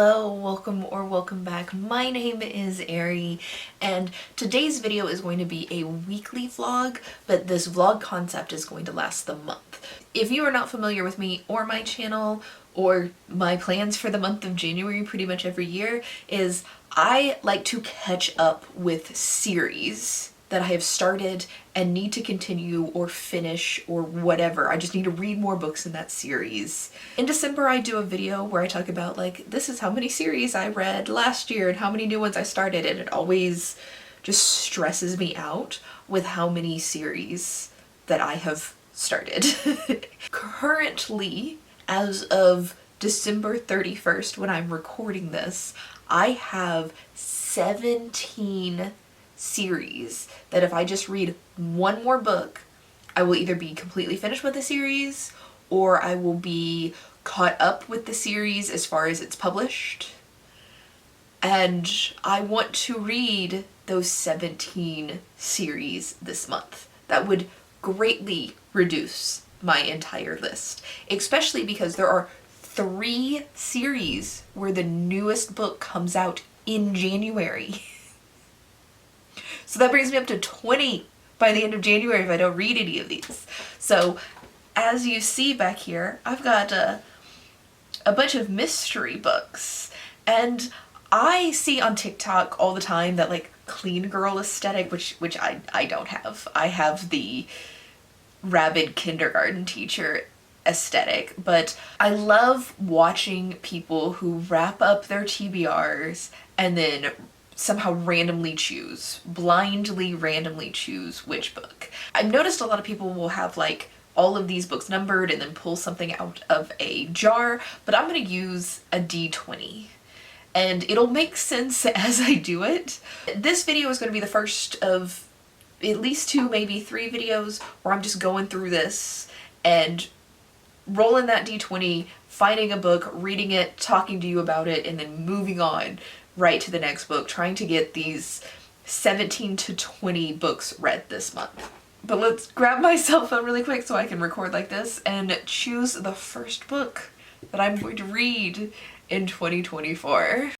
Hello, welcome back. My name is Ari, and today's video is going to be a weekly vlog, but this vlog concept is going to last the month. If you are not familiar with me or my channel or my plans for the month of January pretty much every year, is I like to catch up with series that I have started and need to continue or finish or whatever. I just need to read more books in that series. In December, I do a video where I talk about like, this is how many series I read last year and how many new ones I started, and it always just stresses me out with how many series that I have started. Currently, as of December 31st, when I'm recording this, I have 17 series that if I just read one more book, I will either be completely finished with the series or I will be caught up with the series as far as it's published. And I want to read those 17 series this month. That would greatly reduce my entire list, especially because there are 3 series where the newest book comes out in January. So that brings me up to 20 by the end of January if I don't read any of these. So as you see back here, I've got a bunch of mystery books. And I see on TikTok all the time that like clean girl aesthetic, which I don't have. I have the rabid kindergarten teacher aesthetic, but I love watching people who wrap up their TBRs and then somehow blindly randomly choose which book. I've noticed a lot of people will have like all of these books numbered and then pull something out of a jar, but I'm gonna use a D20 and it'll make sense as I do it. This video is gonna be the first of at least 2, maybe 3 videos where I'm just going through this and rolling that D20, finding a book, reading it, talking to you about it, and then moving on right to the next book, trying to get these 17 to 20 books read this month. But let's grab my cell phone really quick so I can record like this and choose the first book that I'm going to read in 2024.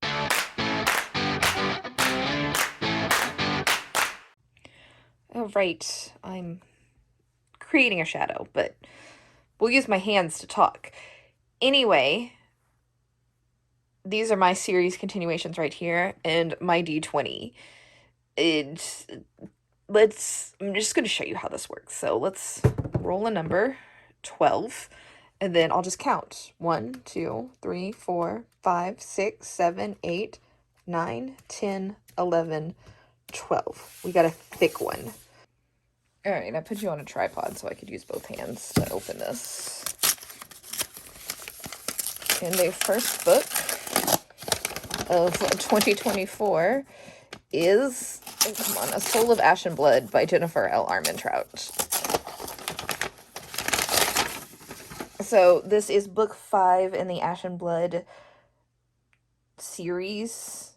Oh, right, I'm creating a shadow, but we'll use my hands to talk. Anyway, these are my series continuations right here and my D20. I'm just going to show you how this works. So let's roll a number, 12, and then I'll just count. 1, 2, 3, 4, 5, 6, 7, 8, 9, 10, 11, 12. We got a thick one. All right, I put you on a tripod so I could use both hands to open this. And the first book of 2024 is, oh, come on, A Soul of Ash and Blood by Jennifer L. Armentrout. So this is book 5 in the Ash and Blood series,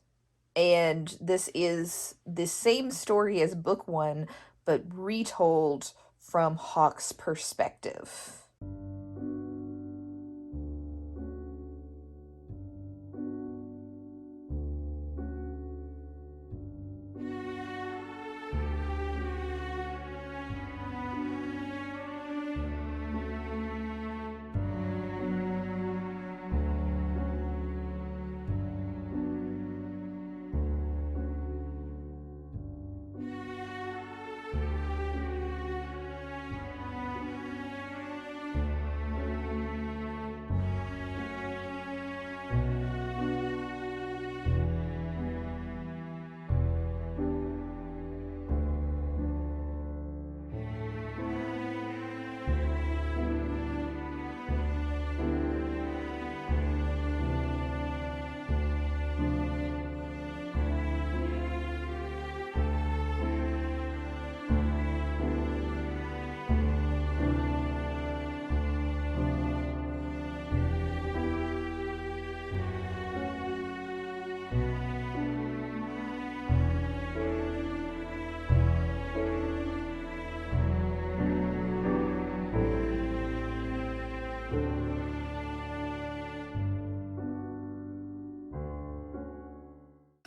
and this is the same story as book 1, but retold from Hawke's perspective.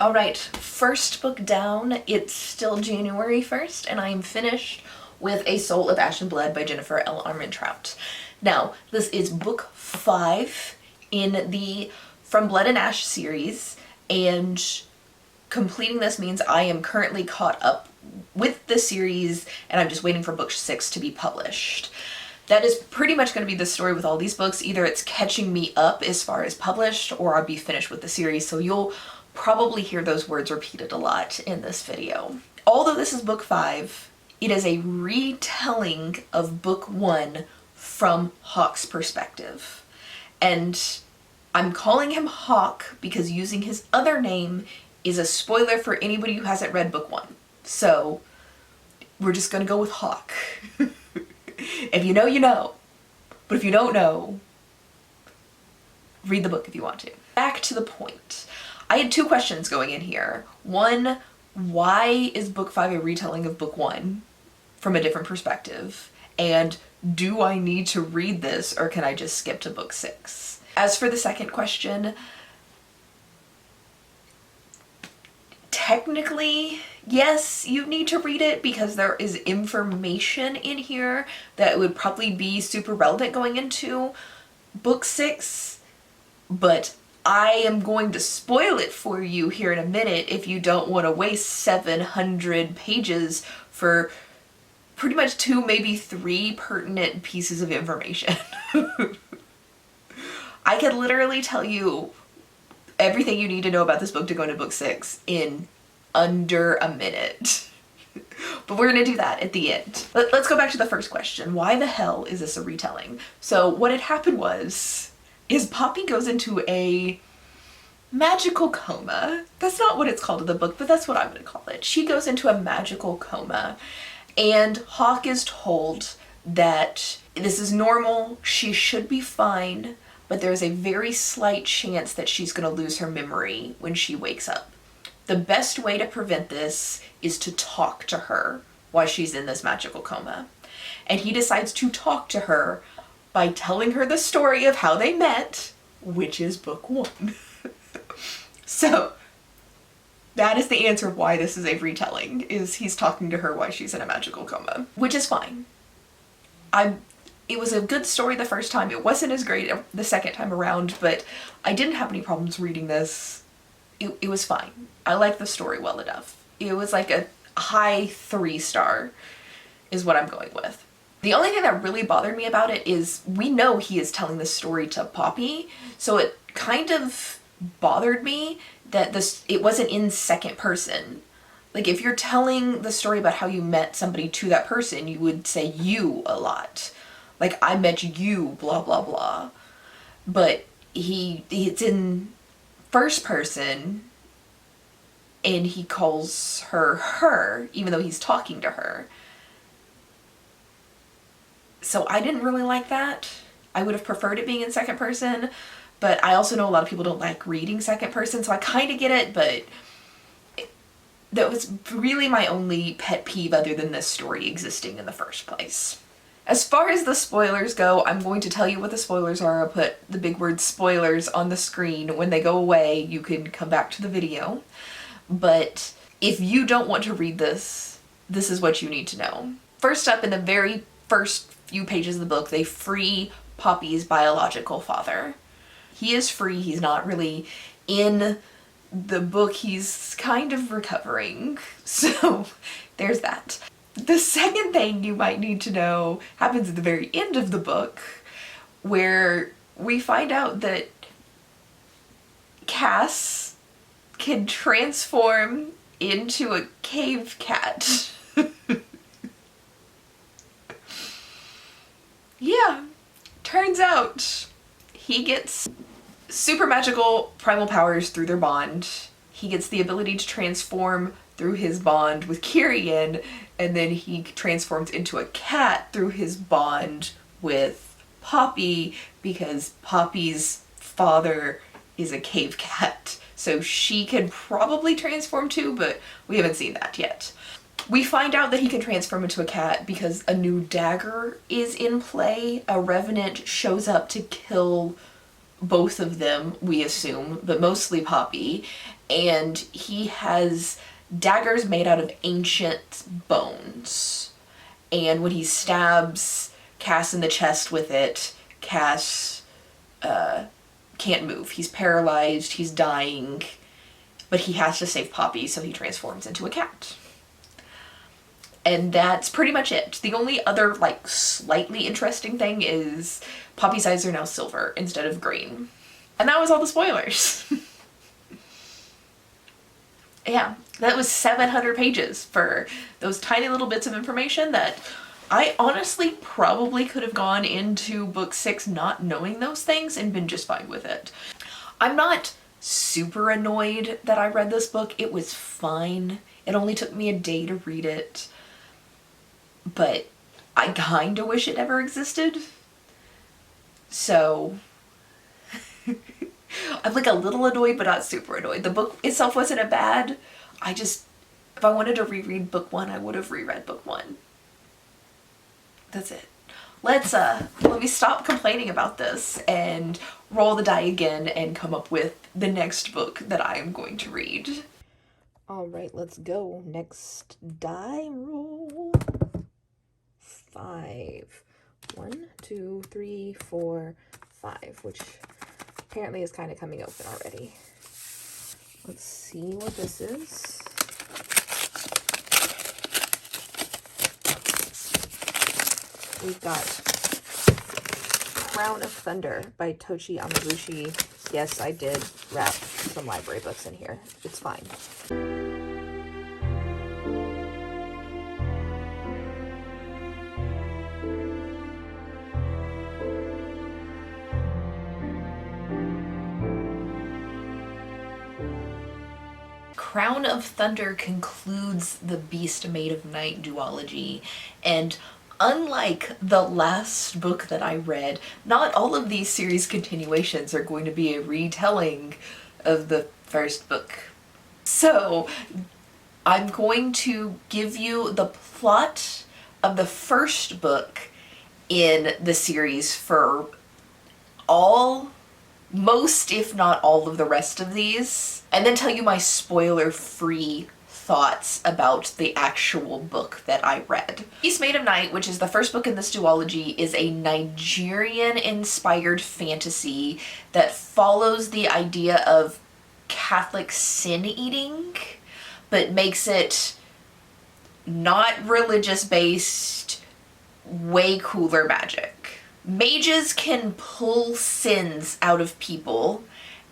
All right, first book down. It's still January 1st, and I am finished with A Soul of Ash and Blood by Jennifer L. Armentrout. Now, this is book 5 in the From Blood and Ash series, and completing this means I am currently caught up with the series, and I'm just waiting for book 6 to be published. That is pretty much going to be the story with all these books. Either it's catching me up as far as published, or I'll be finished with the series, so you'll probably hear those words repeated a lot in this video. Although this is book 5, it is a retelling of book 1 from Hawk's perspective. And I'm calling him Hawk because using his other name is a spoiler for anybody who hasn't read book 1. So we're just gonna go with Hawk. If you know, you know. But if you don't know, read the book if you want to. Back to the point. I had 2 questions going in here. One, why is book 5 a retelling of book 1 from a different perspective? And do I need to read this, or can I just skip to book 6? As for the second question, technically, yes, you need to read it because there is information in here that would probably be super relevant going into book 6, but I am going to spoil it for you here in a minute if you don't want to waste 700 pages for pretty much 2, maybe 3 pertinent pieces of information. I could literally tell you everything you need to know about this book to go into book 6 in under a minute. But we're going to do that at the end. Let's go back to the first question. Why the hell is this a retelling? So what had happened is Poppy goes into a magical coma. That's not what it's called in the book, but that's what I'm going to call it. She goes into a magical coma, and Hawk is told that this is normal, she should be fine, but there's a very slight chance that she's going to lose her memory when she wakes up. The best way to prevent this is to talk to her while she's in this magical coma. And he decides to talk to her by telling her the story of how they met, which is book 1. So that is the answer of why this is a retelling, is he's talking to her while she's in a magical coma, which is fine. It was a good story the first time. It wasn't as great the second time around, but I didn't have any problems reading this. It was fine. I liked the story well enough. It was like a high 3-star is what I'm going with. The only thing that really bothered me about it is we know he is telling the story to Poppy, so it kind of bothered me that it wasn't in second person. Like, if you're telling the story about how you met somebody to that person, you would say you a lot. Like, I met you, blah, blah, blah. But it's in first person, and he calls her, even though he's talking to her. So I didn't really like that. I would have preferred it being in second person, but I also know a lot of people don't like reading second person, so I kind of get it, but that was really my only pet peeve other than this story existing in the first place. As far as the spoilers go, I'm going to tell you what the spoilers are. I'll put the big word spoilers on the screen. When they go away, you can come back to the video. But if you don't want to read this, this is what you need to know. First up, in the very first few pages of the book, they free Poppy's biological father. He is free. He's not really in the book. He's kind of recovering. So there's that. The second thing you might need to know happens at the very end of the book, where we find out that Cass can transform into a cave cat. Yeah, turns out he gets super magical primal powers through their bond. He gets the ability to transform through his bond with Kyrian, and then he transforms into a cat through his bond with Poppy, because Poppy's father is a cave cat. So she can probably transform too, but we haven't seen that yet. We find out that he can transform into a cat because a new dagger is in play. A revenant shows up to kill both of them, we assume, but mostly Poppy. and he has daggers made out of ancient bones. And when he stabs Cass in the chest with it, Cass can't move. He's paralyzed, he's dying, but he has to save Poppy, so he transforms into a cat. And that's pretty much it. The only other, like, slightly interesting thing is Poppy's eyes are now silver instead of green. And that was all the spoilers. Yeah, that was 700 pages for those tiny little bits of information that I honestly probably could have gone into book 6 not knowing those things and been just fine with it. I'm not super annoyed that I read this book. It was fine. It only took me a day to read it. But I kinda wish it never existed. So I'm like a little annoyed, but not super annoyed. The book itself wasn't bad. If I wanted to reread book 1, I would have reread book 1. That's it. Let me stop complaining about this and roll the die again and come up with the next book that I am going to read. All right, let's go. Next die roll. 5. 1, 2, 3, 4, 5, which apparently is kind of coming open already. Let's see what this is. We've got Crown of Thunder by Tochi Amaguchi. Yes, I did wrap some library books in here. It's fine. Crown of Thunder concludes the Beast Made of Night duology, and unlike the last book that I read, not all of these series continuations are going to be a retelling of the first book. So I'm going to give you the plot of the first book in the series for most, if not all, of the rest of these, and then tell you my spoiler-free thoughts about the actual book that I read. Beast Made of Night, which is the first book in this duology, is a Nigerian-inspired fantasy that follows the idea of Catholic sin-eating, but makes it not religious-based, way cooler magic. Mages can pull sins out of people,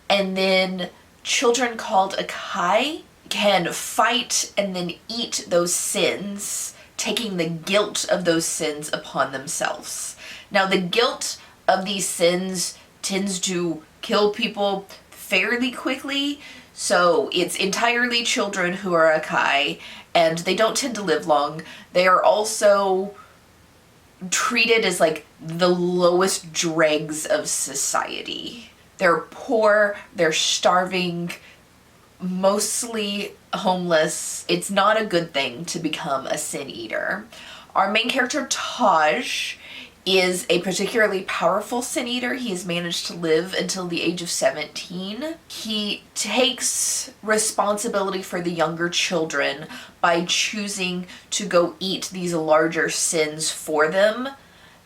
and then children called Akai can fight and then eat those sins, taking the guilt of those sins upon themselves. Now, the guilt of these sins tends to kill people fairly quickly, so it's entirely children who are Akai, and they don't tend to live long. They are also treated as like the lowest dregs of society. They're poor, they're starving, mostly homeless. It's not a good thing to become a sin eater. Our main character, Taj, is a particularly powerful sin eater. He has managed to live until the age of 17. He takes responsibility for the younger children by choosing to go eat these larger sins for them,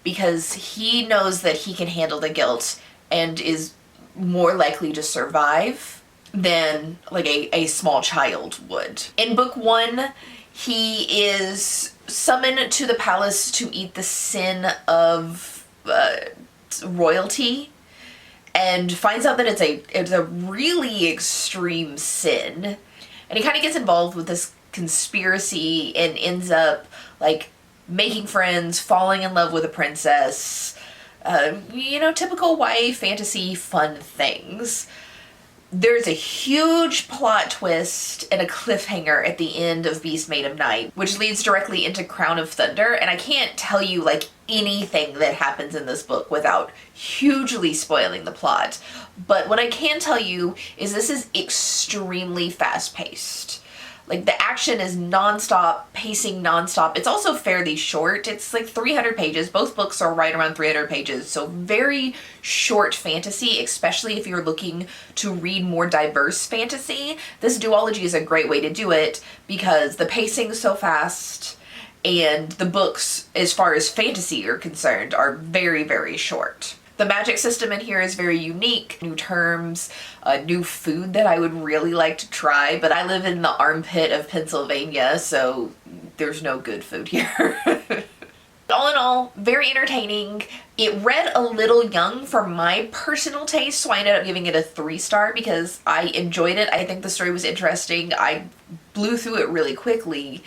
because he knows that he can handle the guilt and is more likely to survive than like a small child would. In book 1, he is summoned to the palace to eat the sin of royalty, and finds out that it's a really extreme sin, and he kind of gets involved with this conspiracy and ends up like making friends, falling in love with a princess, typical YA fantasy fun things. There's a huge plot twist and a cliffhanger at the end of Beast Made of Night, which leads directly into Crown of Thunder, and I can't tell you like anything that happens in this book without hugely spoiling the plot. But what I can tell you is this is extremely fast-paced. Like, the action is nonstop, pacing nonstop. It's also fairly short. It's like 300 pages. Both books are right around 300 pages. So very short fantasy, especially if you're looking to read more diverse fantasy. This duology is a great way to do it because the pacing is so fast and the books, as far as fantasy are concerned, are very, very short. The magic system in here is very unique. New terms, new food that I would really like to try, but I live in the armpit of Pennsylvania, so there's no good food here. All in all, very entertaining. It read a little young for my personal taste, so I ended up giving it a 3-star because I enjoyed it. I think the story was interesting. I blew through it really quickly.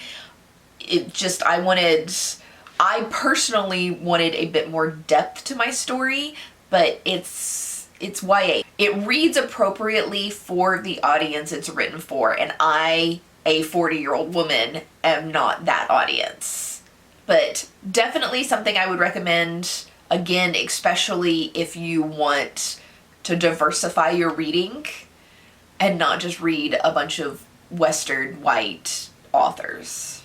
I personally wanted a bit more depth to my story, but it's YA. It reads appropriately for the audience it's written for, and I, a 40-year-old woman, am not that audience. But definitely something I would recommend, again, especially if you want to diversify your reading and not just read a bunch of Western white authors.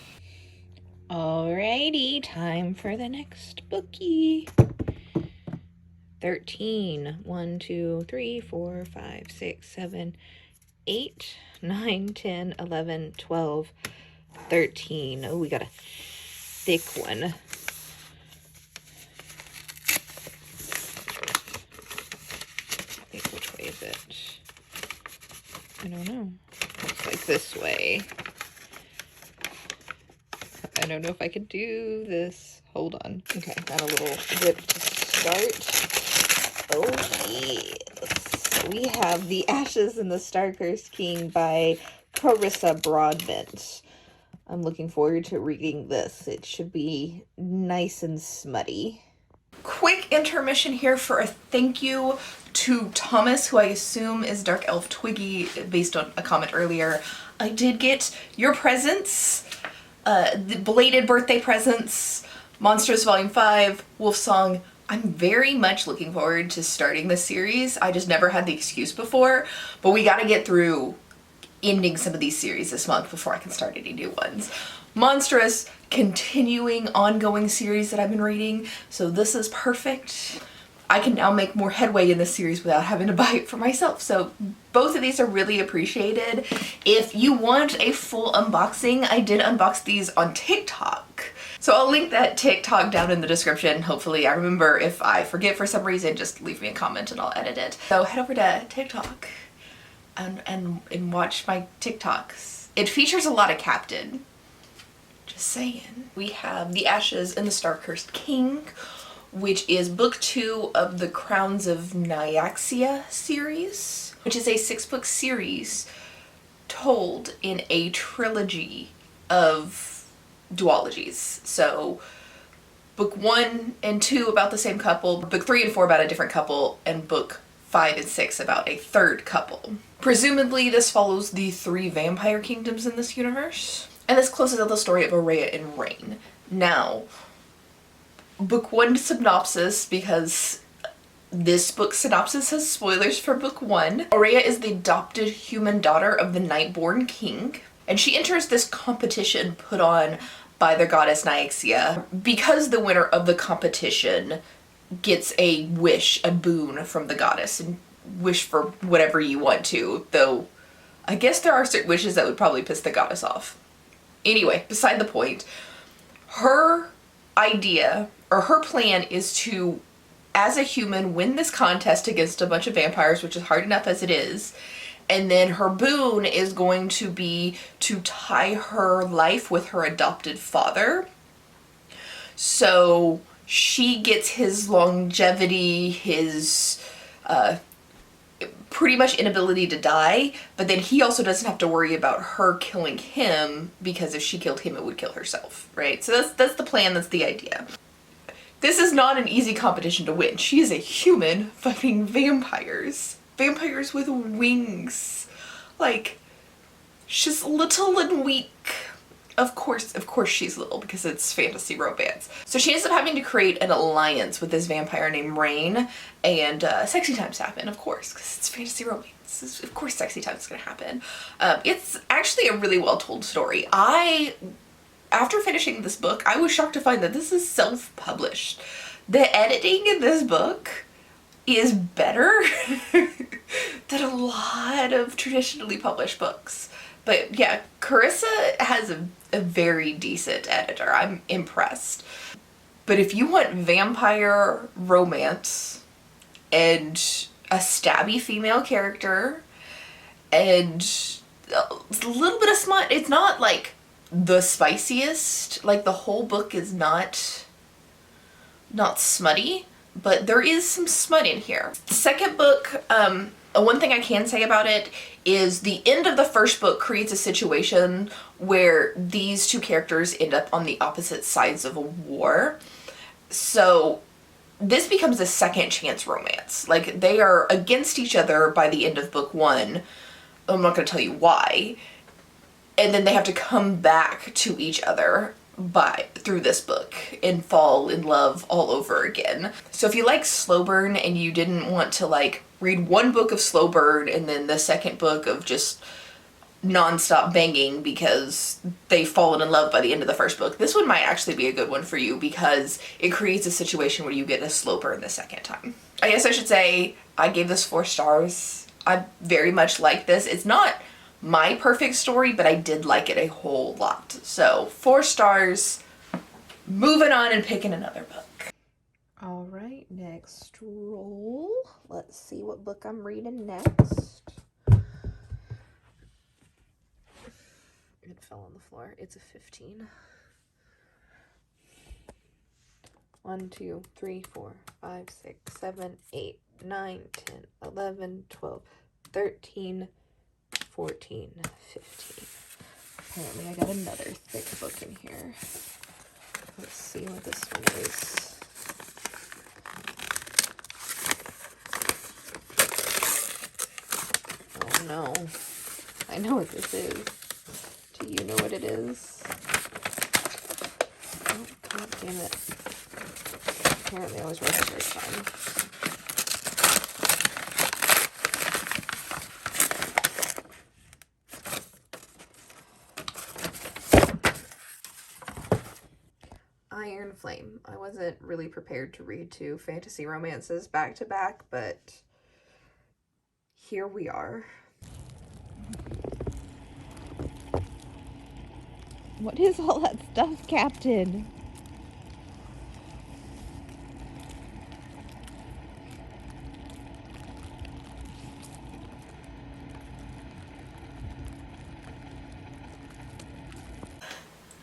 Alrighty, time for the next bookie. 13. 1, 2, 3, 4, 5, 6, 7, 8, 9, 10, 11, 12, 13. Oh, we got a thick one. Wait, which way is it? I don't know. Looks like this way. I don't know if I could do this. Hold on. Okay, got a little whip to start. Oh, yes. We have The Ashes and the Star-Cursed King by Carissa Broadbent. I'm looking forward to reading this. It should be nice and smutty. Quick intermission here for a thank you to Thomas, who I assume is Dark Elf Twiggy, based on a comment earlier. I did get your presents. The belated birthday presents, Monsters Volume 5, Wolfsong. I'm very much looking forward to starting this series. I just never had the excuse before, but we gotta get through ending some of these series this month before I can start any new ones. Monstrous, continuing, ongoing series that I've been reading, so this is perfect. I can now make more headway in this series without having to buy it for myself. So both of these are really appreciated. If you want a full unboxing, I did unbox these on TikTok. So I'll link that TikTok down in the description. Hopefully I remember. If I forget for some reason, just leave me a comment and I'll edit it. So head over to TikTok and watch my TikToks. It features a lot of Captain. Just saying. We have The Ashes and the Star-Cursed King, which is book 2 of the Crowns of Nyaxia series, which is a 6-book series told in a trilogy of duologies. So book 1 and 2 about the same couple, book 3 and 4 about a different couple, and book 5 and 6 about a third couple. Presumably this follows the 3 vampire kingdoms in this universe, and this closes out the story of Aurea and Rain. Now, book 1 synopsis, because this book synopsis has spoilers for book 1. Aurea is the adopted human daughter of the Nightborn King, and she enters this competition put on by the goddess Nyaxia. Because the winner of the competition gets a wish, a boon from the goddess, and wish for whatever you want to, though I guess there are certain wishes that would probably piss the goddess off. Anyway, beside the point, her idea, or her plan, is to, as a human, win this contest against a bunch of vampires, which is hard enough as it is, and then her boon is going to be to tie her life with her adopted father. So she gets his longevity, his pretty much inability to die, but then he also doesn't have to worry about her killing him, because if she killed him it would kill herself, right? So that's the plan, that's the idea. This is not an easy competition to win. She is a human fighting vampires. Vampires with wings. Like, she's little and weak Of course she's little because it's fantasy romance. So she ends up having to create an alliance with this vampire named Rain, and sexy times happen, of course, because it's fantasy romance. Of course sexy times is gonna happen. It's actually a really well told story. After finishing this book, I was shocked to find that this is self-published. The editing in this book is better than a lot of traditionally published books. But yeah, Carissa has a very decent editor. I'm impressed. But if you want vampire romance and a stabby female character and a little bit of smut, it's not like the spiciest. Like, the whole book is not smutty, but there is some smut in here. The second book, one thing I can say about it is the end of the first book creates a situation where these two characters end up on the opposite sides of a war. So this becomes a second chance romance. Like, they are against each other by the end of book one. I'm not going to tell you why. And then they have to come back to each other through this book and fall in love all over again. So if you like slow burn and you didn't want to like read one book of slow burn and then the second book of just non-stop banging because they've fallen in love by the end of the first book, this one might actually be a good one for you because it creates a situation where you get a slow burn the second time. I guess I should say I gave this 4 stars. I very much like this. It's not my perfect story, but I did like it a whole lot. So 4 stars, moving on and picking another book. All right, next roll. Let's see what book I'm reading next. It fell on the floor. It's a 15. 1, 2, 3, 4, 5, 6, 7, 8, 9, 10, 11, 12, 13, 14, 15. Apparently I got another thick book in here. Let's see what this one is. Oh no. I know what this is. Do you know what it is? Oh, god damn it. Apparently I was right the first time. Iron Flame. I wasn't really prepared to read 2 fantasy romances back to back, but here we are. What is all that stuff, Captain?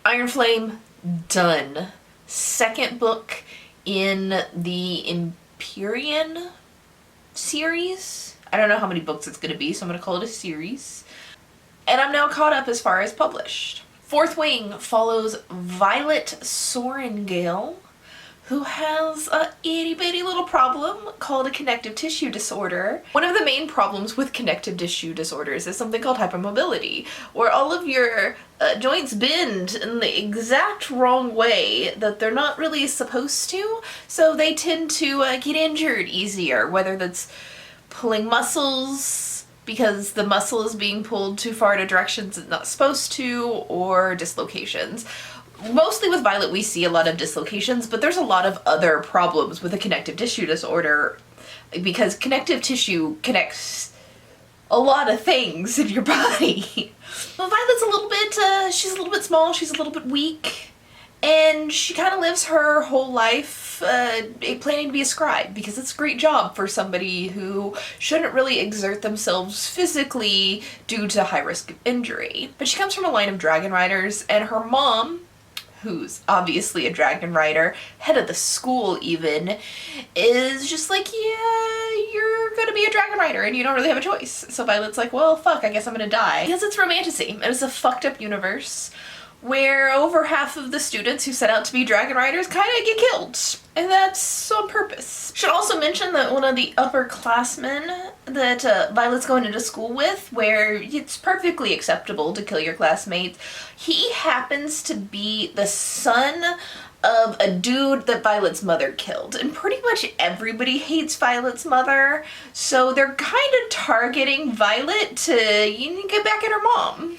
Iron Flame, done. Second book in the Empyrean series. I don't know how many books it's going to be, so I'm going to call it a series. And I'm now caught up as far as published. Fourth Wing follows Violet Sorengale, who has a itty bitty little problem called a connective tissue disorder. One of the main problems with connective tissue disorders is something called hypermobility, where all of your joints bend in the exact wrong way that they're not really supposed to, so they tend to get injured easier, whether that's pulling muscles because the muscle is being pulled too far in a direction it's not supposed to, or dislocations. Mostly with Violet we see a lot of dislocations, but there's a lot of other problems with a connective tissue disorder because connective tissue connects a lot of things in your body. Well, Violet's a little bit, she's a little bit small, she's a little bit weak, and she kind of lives her whole life planning to be a scribe because it's a great job for somebody who shouldn't really exert themselves physically due to high risk of injury. But she comes from a line of dragon riders, and her mom, who's obviously a dragon rider, head of the school even, is just like, yeah, you're gonna be a dragon rider and you don't really have a choice. So Violet's like, well, fuck, I guess I'm gonna die. Because it's romantasy, and it's a fucked up universe where over half of the students who set out to be dragon riders kind of get killed. And that's on purpose. Should also mention that one of the upperclassmen that Violet's going into school with, where it's perfectly acceptable to kill your classmates, he happens to be the son of a dude that Violet's mother killed. And pretty much everybody hates Violet's mother, so they're kind of targeting Violet to get back at her mom.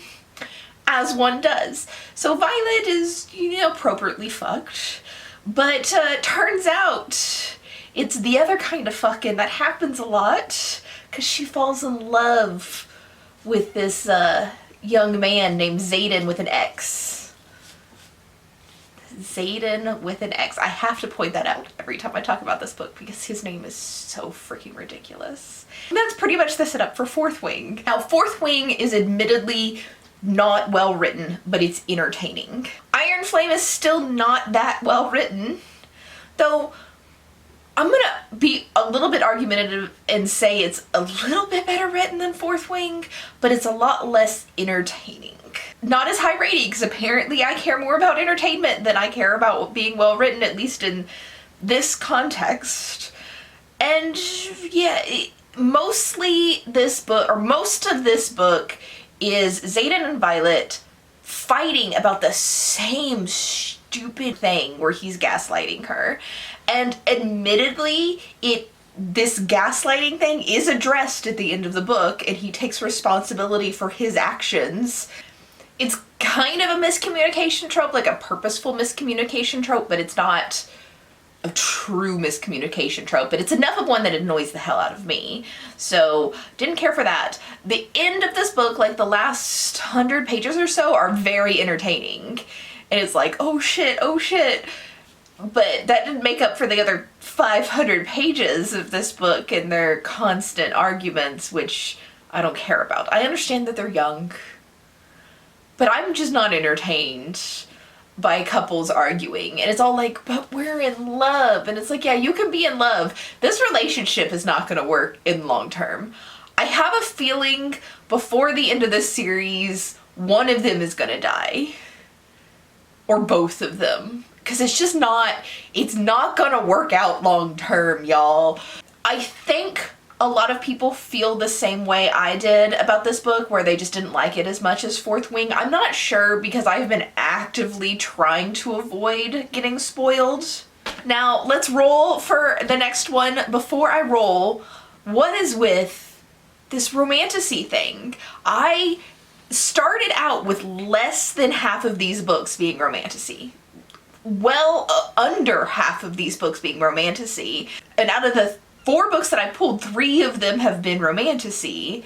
As one does. So Violet is, appropriately fucked. But turns out it's the other kind of fucking that happens a lot, because she falls in love with this young man named Xaden with an X. Xaden with an X. I have to point that out every time I talk about this book because his name is so freaking ridiculous. And that's pretty much the setup for Fourth Wing. Now, Fourth Wing is admittedly not well written, but it's entertaining. Iron Flame is still not that well written, though I'm gonna be a little bit argumentative and say it's a little bit better written than Fourth Wing, but it's a lot less entertaining. Not as high rating, because apparently I care more about entertainment than I care about being well written, at least in this context. And yeah, mostly this book, or most of this book, is Xaden and Violet fighting about the same stupid thing where he's gaslighting her. And admittedly, this gaslighting thing is addressed at the end of the book, and he takes responsibility for his actions. It's kind of a miscommunication trope, like a purposeful miscommunication trope, but it's not a true miscommunication trope, but it's enough of one that annoys the hell out of me. So, didn't care for that. The end of this book, like the last 100 pages or so, are very entertaining. And it's like, oh shit, oh shit. But that didn't make up for the other 500 pages of this book and their constant arguments, which I don't care about. I understand that they're young, but I'm just not entertained by couples arguing, and it's all like, but we're in love, and it's like, yeah, you can be in love. This relationship is not going to work in long term. I have a feeling before the end of this series, one of them is going to die, or both of them, because it's not going to work out long term, y'all. I think a lot of people feel the same way I did about this book, where they just didn't like it as much as Fourth Wing. I'm not sure, because I've been actively trying to avoid getting spoiled. Now, let's roll for the next one. Before I roll, what is with this romantasy thing? I started out with less than half of these books being romantasy. Well, under half of these books being romantasy. And out of the 4 books that I pulled, 3 of them have been romantasy,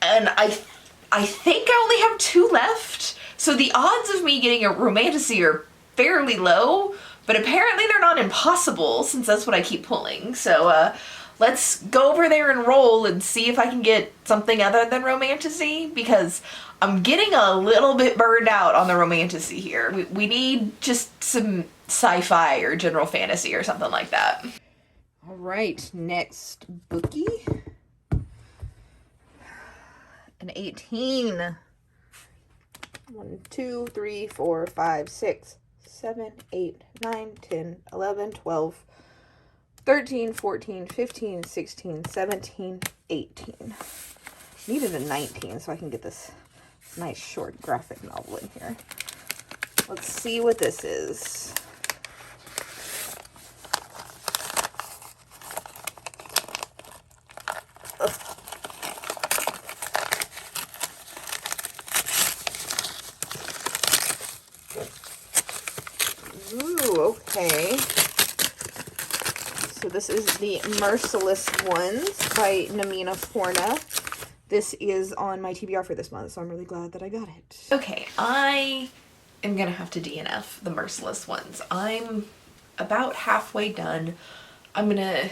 and I think I only have 2 left, so the odds of me getting a romantasy are fairly low, but apparently they're not impossible, since that's what I keep pulling. So let's go over there and roll and see if I can get something other than romantasy, because I'm getting a little bit burned out on the romantasy here. We need just some sci-fi or general fantasy or something like that. All right, next bookie. An 18. 1, 2, 3, 4, 5, 6, 7, 8, 9, 10, 11, 12, 13, 14, 15, 16, 17, 18. Needed a 19 so I can get this nice short graphic novel in here. Let's see what this is. Ooh, okay. So this is the Merciless Ones by Namina Forna. This is on my TBR for this month, so I'm really glad that I got it. Okay, I am gonna have to DNF the Merciless Ones. I'm about halfway done. I'm gonna,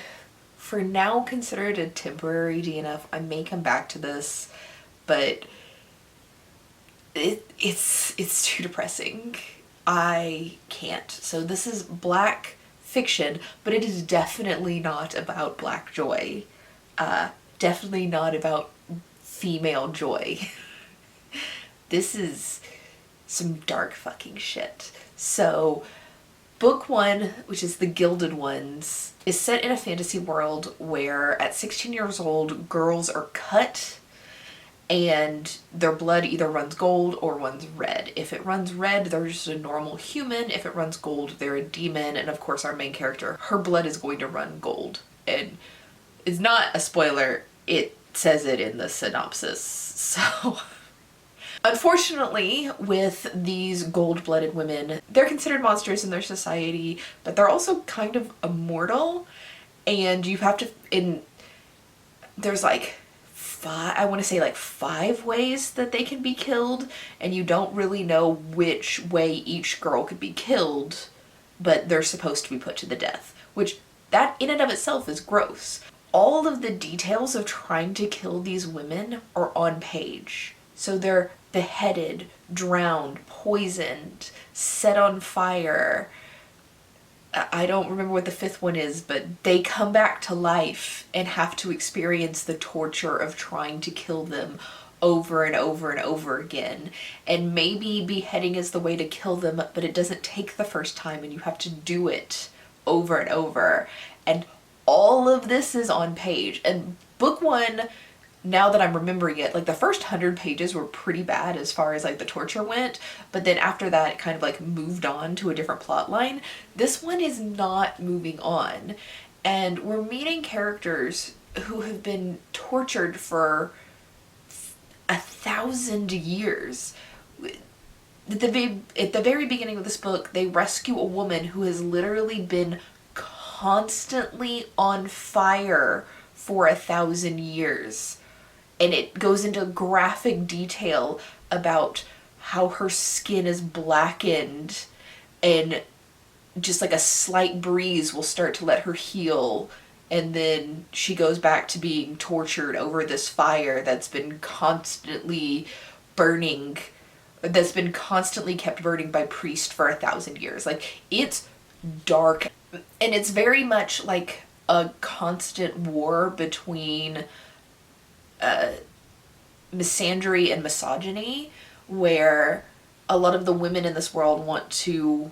for now, consider it a temporary DNF. I may come back to this, but it's too depressing. I can't. So this is black fiction, but it is definitely not about black joy. Definitely not about female joy. This is some dark fucking shit. So book 1, which is The Gilded Ones, is set in a fantasy world where at 16 years old, girls are cut and their blood either runs gold or runs red. If it runs red, they're just a normal human. If it runs gold, they're a demon. And of course, our main character, her blood is going to run gold. And it's not a spoiler, it says it in the synopsis. So unfortunately, with these gold-blooded women, they're considered monsters in their society, but they're also kind of immortal. And you have to, there's like I want to say like 5 ways that they can be killed, and you don't really know which way each girl could be killed, but they're supposed to be put to the death, which that in and of itself is gross. All of the details of trying to kill these women are on page. So they're beheaded, drowned, poisoned, set on fire. I don't remember what the 5th one is, but they come back to life and have to experience the torture of trying to kill them over and over and over again. And maybe beheading is the way to kill them, but it doesn't take the first time and you have to do it over and over. And all of this is on page. And book 1, now that I'm remembering it, like the first 100 pages were pretty bad as far as like the torture went, but then after that it kind of like moved on to a different plot line. This one is not moving on, and we're meeting characters who have been tortured for 1,000 years. At the very beginning of this book, they rescue a woman who has literally been constantly on fire for 1,000 years. And it goes into graphic detail about how her skin is blackened and just like a slight breeze will start to let her heal. And then she goes back to being tortured over this fire that's been constantly burning, that's been constantly kept burning by priests for 1,000 years. Like, it's dark. And it's very much like a constant war between misandry and misogyny, where a lot of the women in this world want to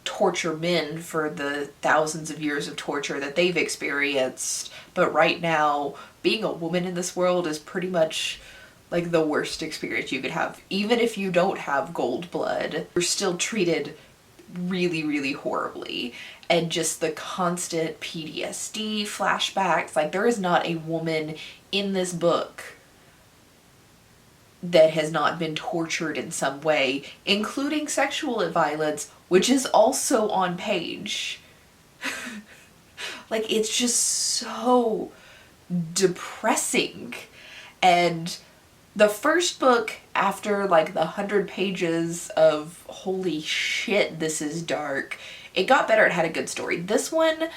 torture men for the thousands of years of torture that they've experienced, but right now being a woman in this world is pretty much like the worst experience you could have. Even if you don't have gold blood, you're still treated really, really horribly. And just the constant PTSD flashbacks, like there is not a woman in this book that has not been tortured in some way, including sexual violence, which is also on page. Like, it's just so depressing. And the first book, after like the 100 pages of holy shit, this is dark, it got better. It had a good story. This one,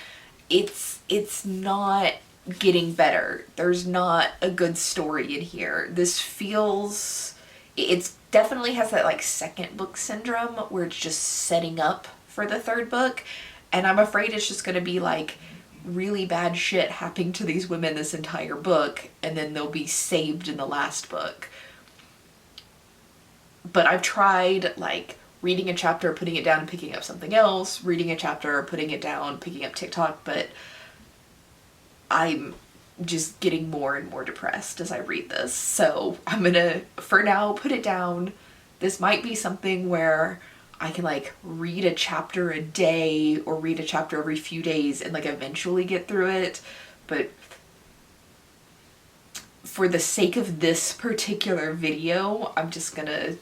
it's not getting better. There's not a good story in here. This feels, it's definitely has that like second book syndrome where it's just setting up for the third book, and I'm afraid it's just gonna be like really bad shit happening to these women this entire book, and then they'll be saved in the last book. But I've tried like reading a chapter, putting it down and picking up something else, reading a chapter, putting it down, picking up TikTok, but I'm just getting more and more depressed as I read this. So I'm gonna, for now, put it down. This might be something where I can like read a chapter a day or read a chapter every few days and like eventually get through it. But for the sake of this particular video, I'm just gonna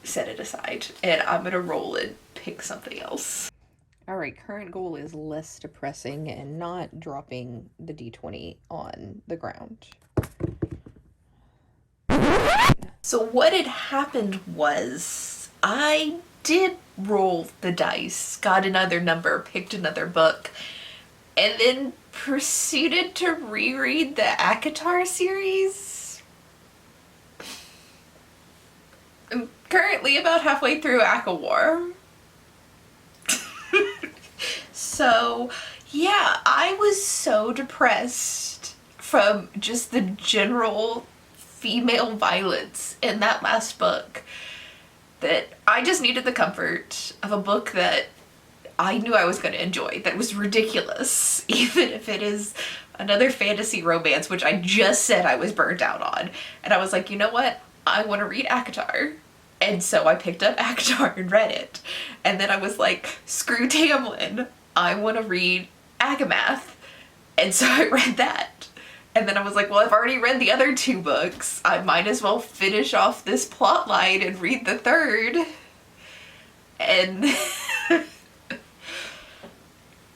set it aside and I'm gonna roll and pick something else. Alright, current goal is less depressing and not dropping the D20 on the ground. So what had happened was I did roll the dice, got another number, picked another book, and then proceeded to reread the ACOTAR series. I'm currently about halfway through ACOWAR. So yeah, I was so depressed from just the general female violence in that last book that I just needed the comfort of a book that I knew I was going to enjoy, that was ridiculous, even if it is another fantasy romance, which I just said I was burnt out on. And I was like, you know what? I want to read ACOTAR. And so I picked up ACOTAR and read it. And then I was like, screw Tamlin. I want to read Agamath. And so I read that. And then I was like, well, I've already read the other 2 books. I might as well finish off this plot line and read the 3rd. And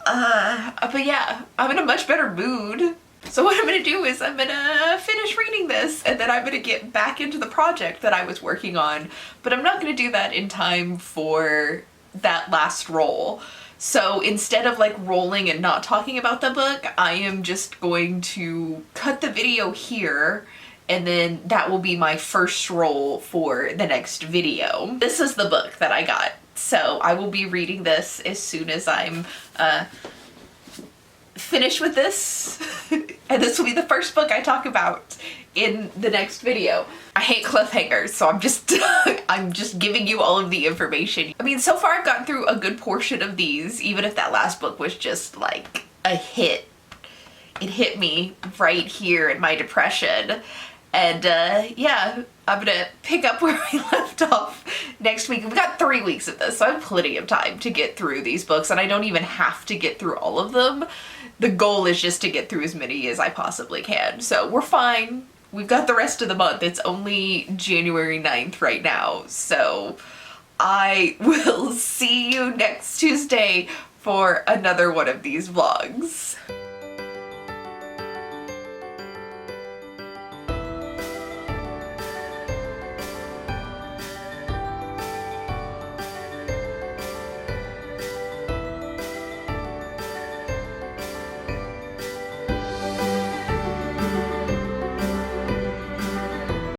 but yeah, I'm in a much better mood. So what I'm gonna do is I'm gonna finish reading this, and then I'm gonna get back into the project that I was working on, but I'm not gonna do that in time for that last roll. So instead of like rolling and not talking about the book, I am just going to cut the video here, and then that will be my first roll for the next video. This is the book that I got. So I will be reading this as soon as I'm finished with this. And this will be the first book I talk about in the next video. I hate cliffhangers, so I'm just giving you all of the information. I mean, so far I've gotten through a good portion of these, even if that last book was just like a hit. It hit me right here in my depression. And yeah, I'm gonna pick up where we left off next week. We've got 3 weeks of this, so I have plenty of time to get through these books, and I don't even have to get through all of them. The goal is just to get through as many as I possibly can. So we're fine. We've got the rest of the month. It's only January 9th right now. So I will see you next Tuesday for another one of these vlogs.